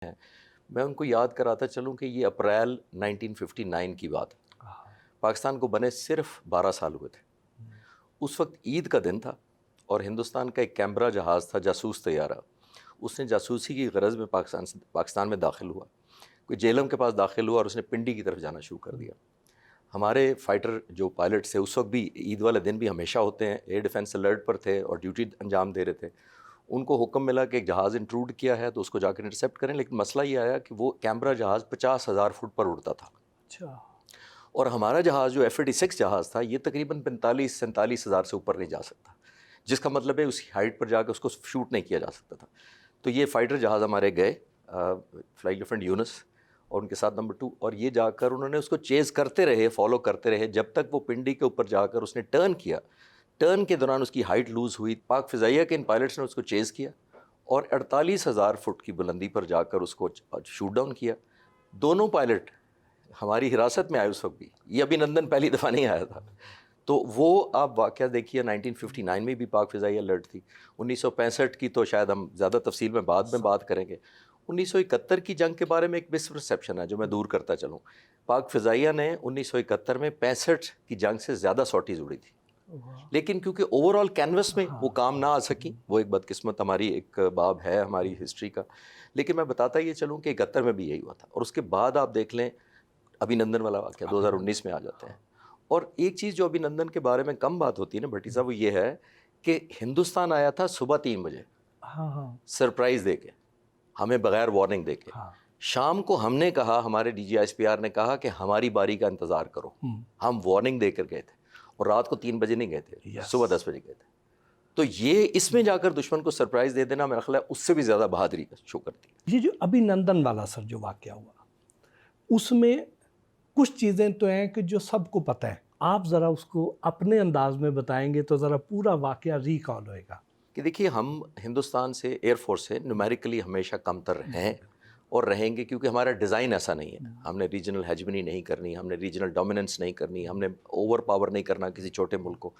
ہیں، میں ان کو یاد کراتا چلوں کہ یہ اپریل 1959 کی بات ہے۔ پاکستان کو بنے صرف 12 سال ہوئے تھے۔ اس وقت عید کا دن تھا اور ہندوستان کا ایک کیمبرا جہاز تھا، جاسوس طیارہ، اس نے جاسوسی کی غرض میں پاکستان میں داخل ہوا، کوئی جیلم کے پاس داخل ہوا اور اس نے پنڈی کی طرف جانا شروع کر دیا۔ ہمارے فائٹر جو پائلٹس تھے اس وقت بھی، عید والے دن بھی ہمیشہ ہوتے ہیں، ایئر ڈیفنس الرٹ پر تھے اور ڈیوٹی انجام دے رہے تھے۔ ان کو حکم ملا کہ ایک جہاز انٹروڈ کیا ہے تو اس کو جا کے انٹرسیپٹ کریں، لیکن مسئلہ یہ آیا کہ وہ کیمبرا جہاز 50,000 فٹ پر اڑتا تھا۔ اچھا۔ اور ہمارا جہاز جو F-86 جہاز تھا یہ تقریباً 45-47 ہزار سے اوپر نہیں جا سکتا، جس کا مطلب ہے اس ہائٹ پر جا کے اس کو شوٹ نہیں کیا جا سکتا تھا۔ تو یہ فائٹر جہاز ہمارے گئے، فلائی لیفٹیننٹ یونس اور ان کے ساتھ نمبر 2، اور یہ جا کر انہوں نے اس کو چیز کرتے رہے، فالو کرتے رہے، جب تک وہ پنڈی کے اوپر جا کر اس نے ٹرن کیا۔ ٹرن کے دوران اس کی ہائٹ لوز ہوئی، پاک فضائیہ کے ان پائلٹس نے اس کو چیز کیا اور 48,000 فٹ کی بلندی پر جا کر اس کو شوٹ ڈاؤن کیا۔ دونوں پائلٹ ہماری حراست میں آئے اس وقت بھی، یہ ابھینندن پہلی دفعہ نہیں آیا تھا۔ تو وہ آپ واقعہ دیکھیے، 1959 میں بھی پاک فضائیہ الرٹ تھی، 1965 کی تو شاید ہم زیادہ تفصیل میں بعد میں بات کریں گے۔ 1971 کی جنگ کے بارے میں ایک مسپرسیپشن ہے جو میں دور کرتا چلوں۔ پاک فضائیہ نے 1971 میں 65 کی جنگ سے زیادہ سارٹیز اڑی تھی، لیکن کیونکہ اوور آل کینوس میں وہ کام نہ آ سکی، وہ ایک بدقسمت ہماری ایک باب ہے ہماری ہسٹری کا۔ لیکن میں بتاتا یہ چلوں کہ 71 میں بھی یہی ہوا تھا، اور اس کے بعد آپ دیکھ لیں ابھینندن والا واقعہ 2019 میں آ جاتے ہیں۔ اور ایک چیز جو ابھینندن کے بارے میں کم بات ہوتی ہے نا بھٹی صاحب، وہ یہ ہے کہ ہندوستان آیا تھا صبح 3 بجے سرپرائز دے کے، ہمیں بغیر وارننگ دے کے۔ شام کو ہم نے کہا، ہمارے D G I S P R نے کہا کہ ہماری باری کا انتظار کرو، ہم وارننگ دے کر گئے تھے، اور رات کو 3 بجے نہیں گئے تھے، صبح 10 بجے گئے تھے۔ تو یہ اس میں جا کر دشمن کو سرپرائز دے دینا میرا خیال ہے اس سے بھی زیادہ بہادری کا شو کرتی ہے۔ یہ جو ابھینندن والا سر جو واقعہ ہوا، اس میں کچھ چیزیں تو ہیں کہ جو سب کو پتہ ہے، آپ ذرا اس کو اپنے انداز میں بتائیں گے تو ذرا پورا واقعہ ریکال ہوئے گا۔ کہ دیکھیے، ہم ہندوستان سے، ایئر فورس سے نومیریکلی ہمیشہ کم تر ہیں اور رہیں گے، کیونکہ ہمارا ڈیزائن ایسا نہیں ہے۔ ہم نے ریجنل ہیجمنی نہیں کرنی، ہم نے ریجنل ڈومیننس نہیں کرنی، ہم نے اوور پاور نہیں کرنا کسی چھوٹے ملک کو۔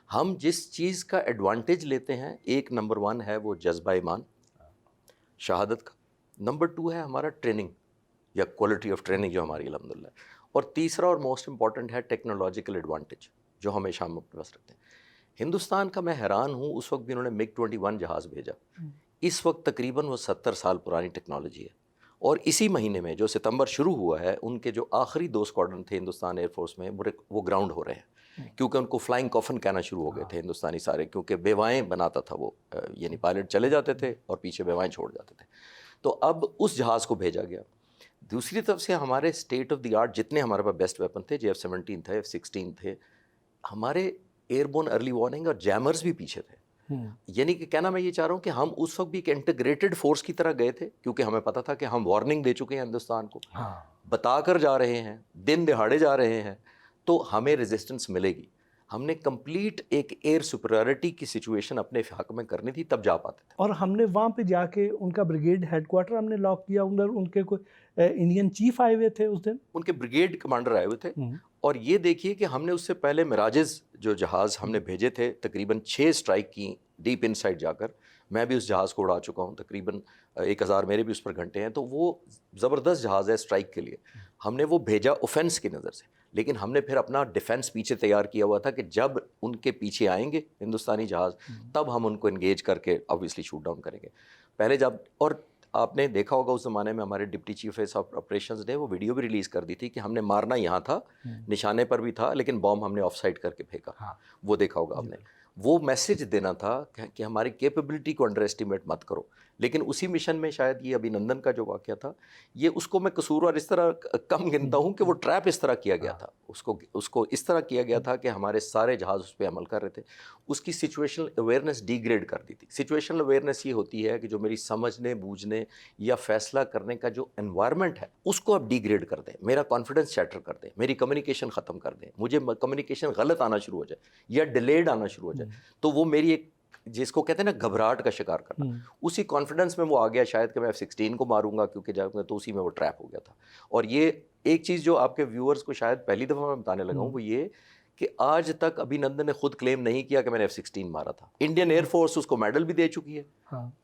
ہم جس چیز کا ایڈوانٹیج لیتے ہیں، ایک نمبر 1 ہے وہ جذبہ ایمان، شہادت کا، نمبر 2 ہے ہمارا ٹریننگ یا کوالٹی آف ٹریننگ جو ہماری الحمدللہ، اور تیسرا اور موسٹ امپورٹنٹ ہے ٹیکنالوجیکل ایڈوانٹیج جو ہمیشہ ہم اپنے پاس رکھتے ہیں۔ ہندوستان کا میں حیران ہوں، اس وقت بھی انہوں نے MiG 21 جہاز بھیجا، اس وقت تقریباً وہ 70 سال پرانی ٹیکنالوجی ہے، اور اسی مہینے میں جو ستمبر شروع ہوا ہے، ان کے جو آخری 2 اسکواڈرن تھے ہندوستان ایئر فورس میں، وہ گراؤنڈ ہو رہے ہیں، کیونکہ ان کو فلائنگ کافن کہنا شروع ہو گئے تھے ہندوستانی سارے، کیونکہ بیوائیں بناتا تھا وہ، یعنی پائلٹ چلے جاتے تھے اور پیچھے بیوائیں چھوڑ جاتے تھے۔ تو اب اس جہاز کو بھیجا گیا۔ دوسری طرف سے ہمارے اسٹیٹ آف دی آرٹ جتنے ہمارے پاس بیسٹ ویپن تھے، JF-17 تھے، F-16 تھے، ہمارے ایئر بورن ارلی وارننگ اور جیمرز بھی پیچھے تھے۔ یعنی کہ کہنا میں یہ چاہ رہا ہوں کہ ہم اس وقت بھی ایک انٹیگریٹڈ فورس کی طرح گئے تھے، کیونکہ ہمیں پتا تھا کہ ہم وارننگ دے چکے ہیں ہندوستان کو، بتا کر جا رہے ہیں، دن دہاڑے جا رہے ہیں، تو ہمیں ریزسٹنس ملے گی۔ ہم نے کمپلیٹ ایک ایئر سپریورٹی کی سچویشن اپنے حق میں کرنی تھی، تب جا پاتے تھے۔ اور ہم نے وہاں پہ جا کے ان کا بریگیڈ ہیڈ کوارٹر ہم نے لاک کیا، ان کے کوئی انڈین چیف آئے ہوئے تھے اس دن، ان کے بریگیڈ کمانڈر آئے ہوئے تھے۔ اور یہ دیکھیے کہ ہم نے اس سے پہلے مراجز جو جہاز ہم نے بھیجے تھے، تقریباً 6 اسٹرائک کی ڈیپ ان سائڈ جا کر، میں بھی اس جہاز کو اڑا چکا ہوں، تقریباً 1000 میرے بھی اس پر گھنٹے ہیں، تو وہ زبردست جہاز ہے اسٹرائک کے لیے۔ ہم نے وہ بھیجا اوفینس کی نظر سے، لیکن ہم نے پھر اپنا ڈیفینس پیچھے تیار کیا ہوا تھا کہ جب ان کے پیچھے آئیں گے ہندوستانی جہاز، تب ہم ان کو انگیج کر کے آبویسلی شوٹ ڈاؤن کریں گے پہلے جب۔ اور آپ نے دیکھا ہوگا اس زمانے میں ہمارے ڈپٹی چیف آف آپریشنز نے وہ ویڈیو بھی ریلیز کر دی تھی کہ ہم نے مارنا یہاں تھا، نشانے پر بھی تھا، لیکن بام ہم نے آف سائڈ کر کے پھینکا، وہ دیکھا ہوگا آپ نے۔ وہ میسج دینا تھا کہ ہماری کیپیبلٹی کو انڈر اسٹیمیٹ مت کرو۔ لیکن اسی مشن میں شاید یہ ابھینندن کا جو واقعہ تھا، یہ اس کو میں قصور اور اس طرح کم گنتا ہوں کہ وہ ٹریپ اس طرح کیا گیا تھا، اس کو اس طرح کیا گیا تھا کہ ہمارے سارے جہاز اس پہ عمل کر رہے تھے، اس کی سچویشنل اویئرنیس ڈی گریڈ کر دی تھی۔ سچویشنل اویئرنیس یہ ہوتی ہے کہ جو میری سمجھنے بوجھنے یا فیصلہ کرنے کا جو انوائرمنٹ ہے، اس کو آپ ڈی گریڈ کر دیں، میرا کانفیڈنس شیٹر کر دیں، میری کمیونیکیشن ختم کر دیں، مجھے کمیونیکیشن غلط آنا شروع ہو جائے یا ڈیلیڈ آنا شروع ہو جائے، تو وہ میری ایک جس کو کہتے ہیں نا گھبراہٹ کا شکار کرنا، اسی کانفیڈنس میں وہ آ گیا شاید کہ میں F-16 کو ماروں گا کیونکہ جاؤں گا، تو اسی میں وہ ٹریپ ہو گیا تھا۔ اور یہ ایک چیز جو آپ کے ویورز کو شاید پہلی دفعہ میں بتانے لگا ہوں، وہ یہ کہ آج تک ابھینندن نے خود کلیم نہیں کیا کہ میں نے F-16 مارا تھا. انڈین ایئر فورس اس کو میڈل بھی دے چکی ہے.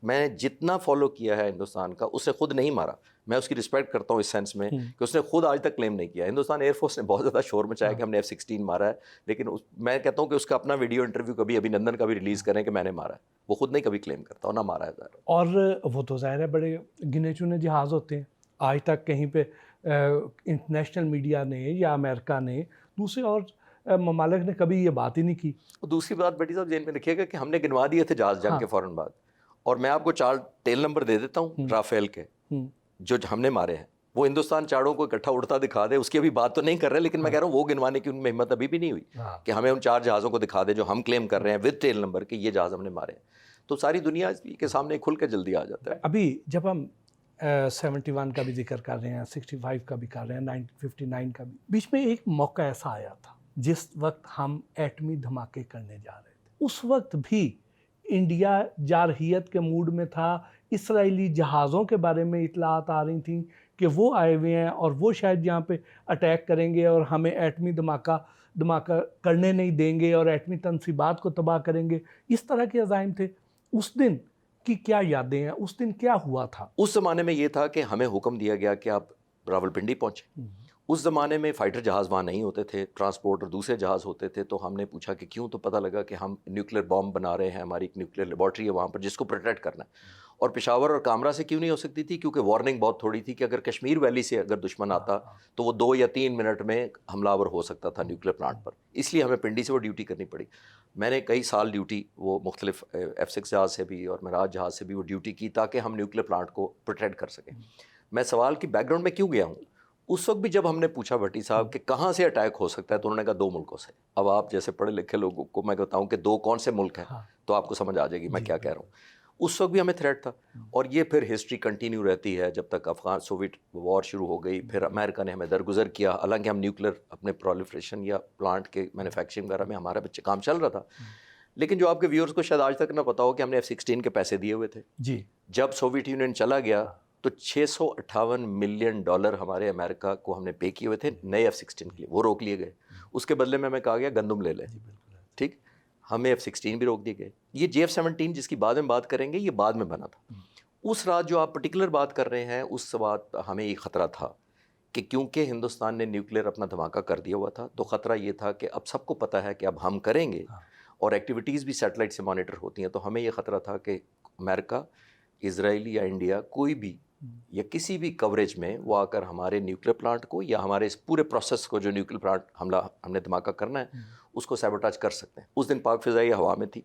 میں جتنا فالو کیا ہے ہندوستان کا, اس نے خود نہیں مارا. میں اس کی رسپیکٹ کرتا ہوں اس سینس میں کہ اس نے خود آج تک کلیم نہیں کیا. ہندوستان ایئر فورس نے بہت زیادہ شور مچایا کہ ہم نے F-16 مارا ہے, لیکن میں کہتا ہوں کہ اس کا اپنا ویڈیو انٹرویو کبھی ابھینندن کا بھی ریلیز کریں کہ میں نے مارا ہے. وہ خود نہیں کبھی کلیم کرتا اور نہ مارا ہے. اور وہ تو ظاہر ہے بڑے گنے چنے جہاز ہوتے ہیں. آج تک کہیں پہ انٹرنیشنل میڈیا نے یا امریکہ نے دوسرے اور ممالک نے کبھی یہ بات ہی نہیں کی. دوسری بات بیٹی صاحب ذہن میں رکھیے گا کہ ہم نے گنوا دیے تھے جہاز جنگ کے فوراً بعد, اور میں آپ کو 4 ٹیل نمبر دے دیتا ہوں رافیل کے جو ہم نے مارے ہیں. وہ ہندوستان چاروں کو اکٹھا اڑتا دکھا دے, اس کی ابھی بات تو نہیں کر رہے, لیکن میں کہہ رہا ہوں وہ گنوانے کی ان میں ہمت ابھی بھی نہیں ہوئی کہ ہمیں ان 4 جہازوں کو دکھا دے جو ہم کلیم کر رہے ہیں ود ٹیل نمبر کہ یہ جہاز ہم نے مارے ہیں. تو ساری دنیا کے سامنے کھل کے جلدی آ جاتا ہے. ابھی جب ہم 71 کا بھی ذکر کر رہے ہیں, 65 کا بھی کر رہے ہیں, 1959 کا بھی, بیچ میں ایک موقع ایسا آیا تھا جس وقت ہم ایٹمی دھماکے کرنے جا رہے تھے. اس وقت بھی انڈیا جارحیت کے موڈ میں تھا. اسرائیلی جہازوں کے بارے میں اطلاعات آ رہی تھیں کہ وہ آئے ہوئے ہیں اور وہ شاید یہاں پہ اٹیک کریں گے اور ہمیں ایٹمی دھماکہ کرنے نہیں دیں گے اور ایٹمی تنصیبات کو تباہ کریں گے. اس طرح کے عزائم تھے. اس دن کی کیا یادیں ہیں؟ اس دن کیا ہوا تھا؟ اس زمانے میں یہ تھا کہ ہمیں حکم دیا گیا کہ آپ راولپنڈی پہنچیں. اس زمانے میں فائٹر جہاز وہاں نہیں ہوتے تھے, ٹرانسپورٹ اور دوسرے جہاز ہوتے تھے. تو ہم نے پوچھا کہ کیوں, تو پتہ لگا کہ ہم نیوکلیر بام بنا رہے ہیں, ہماری ایک نیوکلیر لیبارٹری ہے وہاں پر جس کو پروٹیکٹ کرنا ہے. اور پشاور اور کامرا سے کیوں نہیں ہو سکتی تھی؟ کیونکہ وارننگ بہت تھوڑی تھی کہ اگر کشمیر ویلی سے اگر دشمن آتا تو وہ 2 یا 3 منٹ میں حملہ آور ہو سکتا تھا نیوکلیر پلانٹ پر. اس لیے ہمیں پنڈی سے وہ ڈیوٹی کرنی پڑی. میں نے کئی سال ڈیوٹی وہ مختلف F-6 جہاز سے بھی اور مراج جہاز سے بھی وہ ڈیوٹی کی تاکہ ہم نیوکلیر پلانٹ کو پروٹیکٹ کر سکیں. میں سوال کی بیک گراؤنڈ میں کیوں گیا ہوں, اس وقت بھی جب ہم نے پوچھا بھٹی صاحب کہ کہاں سے اٹیک ہو سکتا ہے, تو انہوں نے کہا 2 ملکوں سے. اب آپ جیسے پڑھے لکھے لوگوں کو میں بتاؤں کہ 2 کون سے ملک ہیں تو آپ کو سمجھ آ جائے گی میں کیا کہہ رہا ہوں. اس وقت بھی ہمیں تھریٹ تھا, اور یہ پھر ہسٹری کنٹینیو رہتی ہے جب تک افغان سوویٹ وار شروع ہو گئی. پھر امریکہ نے ہمیں درگزر کیا, حالانکہ ہم نیوکلیر اپنے پرولیفریشن یا پلانٹ کے مینوفیکچرنگ وغیرہ میں ہمارا بچے کام چل رہا تھا. لیکن جو آپ کے ویورز کو شاید آج تک نہ پتا ہو کہ ہم نے F-16 کے پیسے دیے ہوئے تھے. جب سوویٹ یونین چلا گیا تو $658 ملین ہمارے امریکہ کو ہم نے پے کیے ہوئے تھے نئے F-16 کے لیے, وہ روک لیے گئے. اس کے بدلے میں ہمیں کہا گیا گندم لے لیں, ٹھیک, ہمیں F-16 بھی روک دیے گئے. یہ JF-17 جس کی بعد میں بات کریں گے یہ بعد میں بنا تھا. اس رات جو آپ پرٹیکولر بات کر رہے ہیں اس بات ہمیں یہ خطرہ تھا کہ کیونکہ ہندوستان نے نیوکلیر اپنا دھماکہ کر دیا ہوا تھا, تو خطرہ یہ تھا کہ اب سب کو پتہ ہے کہ اب ہم کریں گے, اور ایکٹیویٹیز بھی سیٹلائٹ سے مانیٹر ہوتی ہیں. تو ہمیں یہ خطرہ تھا کہ امریکہ, اسرائیل یا انڈیا کوئی بھی یا کسی بھی کوریج میں وہ آ کر ہمارے نیوکلیر پلانٹ کو یا ہمارے اس پورے پروسیس کو جو نیوکلیر پلانٹ حملہ ہم نے دھماکہ کرنا ہے اس کو سیبوٹاج کر سکتے ہیں. اس دن پاک فضائی ہوا میں تھی.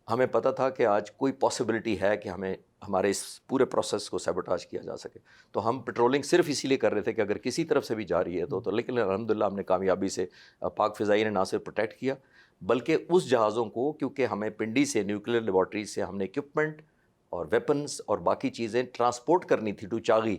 ہمیں پتہ تھا کہ آج کوئی پاسبلٹی ہے کہ ہمیں ہمارے اس پورے پروسیس کو سیبوٹاج کیا جا سکے. تو ہم پیٹرولنگ صرف اسی لیے کر رہے تھے کہ اگر کسی طرف سے بھی جا رہی ہے تو لیکن الحمدللہ ہم نے کامیابی سے پاک فضائی نے نہ صرف پروٹیکٹ کیا بلکہ اس جہازوں کو, کیونکہ ہمیں پنڈی سے نیوکلیر لیبارٹری سے ہم نے اکوپمنٹ اور ویپنز اور باقی چیزیں ٹرانسپورٹ کرنی تھی ٹو چاغی,